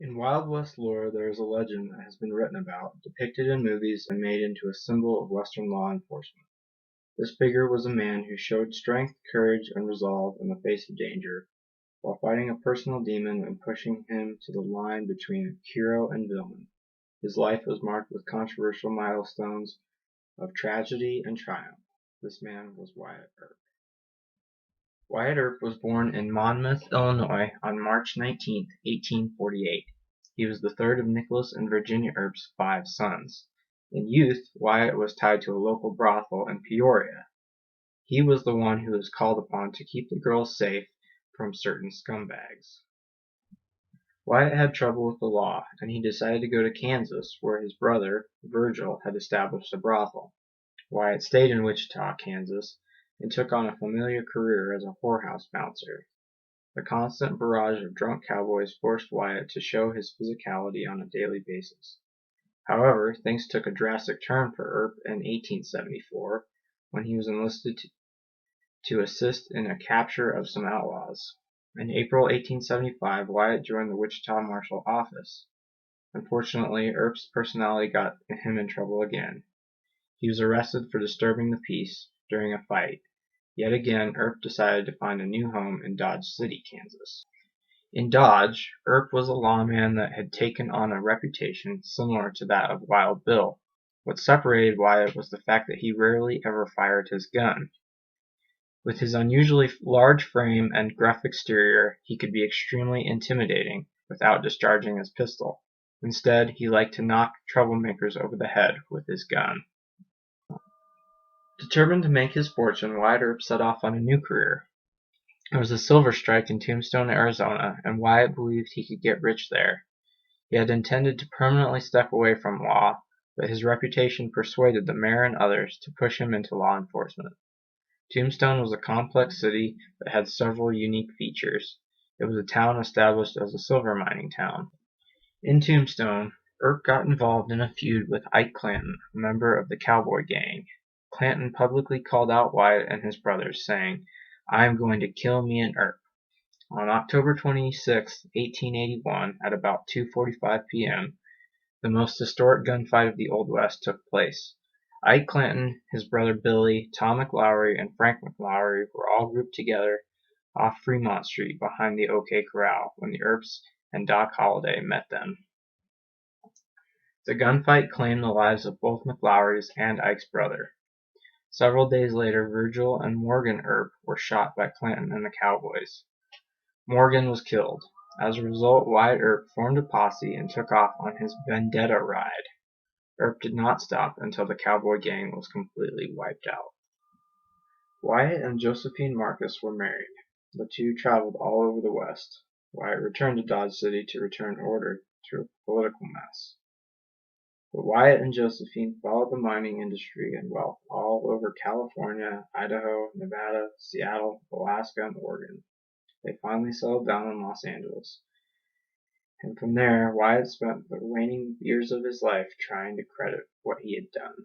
In Wild West lore, there is a legend that has been written about, depicted in movies, and made into a symbol of Western law enforcement. This figure was a man who showed strength, courage, and resolve in the face of danger, while fighting a personal demon and pushing him to the line between hero and villain. His life was marked with controversial milestones of tragedy and triumph. This man was Wyatt Earp. Wyatt Earp was born in Monmouth, Illinois on March 19, 1848. He was the third of Nicholas and Virginia Earp's 5 sons. In youth, Wyatt was tied to a local brothel in Peoria. He was the one who was called upon to keep the girls safe from certain scumbags. Wyatt had trouble with the law, and he decided to go to Kansas, where his brother, Virgil, had established a brothel. Wyatt stayed in Wichita, Kansas, and took on a familiar career as a whorehouse bouncer. The constant barrage of drunk cowboys forced Wyatt to show his physicality on a daily basis. However, things took a drastic turn for Earp in 1874, when he was enlisted to assist in a capture of some outlaws. In April 1875, Wyatt joined the Wichita Marshal Office. Unfortunately, Earp's personality got him in trouble again. He was arrested for disturbing the peace during a fight. Yet again, Earp decided to find a new home in Dodge City, Kansas. In Dodge, Earp was a lawman that had taken on a reputation similar to that of Wild Bill. What separated Wyatt was the fact that he rarely ever fired his gun. With his unusually large frame and gruff exterior, he could be extremely intimidating without discharging his pistol. Instead, he liked to knock troublemakers over the head with his gun. Determined to make his fortune, Wyatt Earp set off on a new career. There was a silver strike in Tombstone, Arizona, and Wyatt believed he could get rich there. He had intended to permanently step away from law, but his reputation persuaded the mayor and others to push him into law enforcement. Tombstone was a complex city that had several unique features. It was a town established as a silver mining town. In Tombstone, Earp got involved in a feud with Ike Clanton, a member of the cowboy gang. Clanton publicly called out Wyatt and his brothers, saying, "I am going to kill me an Earp." On October 26, 1881, at about 2:45 p.m., the most historic gunfight of the Old West took place. Ike Clanton, his brother Billy, Tom McLaury, and Frank McLaury were all grouped together off Fremont Street behind the OK Corral when the Earps and Doc Holliday met them. The gunfight claimed the lives of both McLaurys and Ike's brother. Several days later, Virgil and Morgan Earp were shot by Clanton and the cowboys. Morgan was killed. As a result, Wyatt Earp formed a posse and took off on his vendetta ride. Earp did not stop until the cowboy gang was completely wiped out. Wyatt and Josephine Marcus were married. The two traveled all over the West. Wyatt returned to Dodge City to return order to a political mess. But Wyatt and Josephine followed the mining industry and wealth all over California, Idaho, Nevada, Seattle, Alaska, and Oregon. They finally settled down in Los Angeles. And from there, Wyatt spent the remaining years of his life trying to credit what he had done.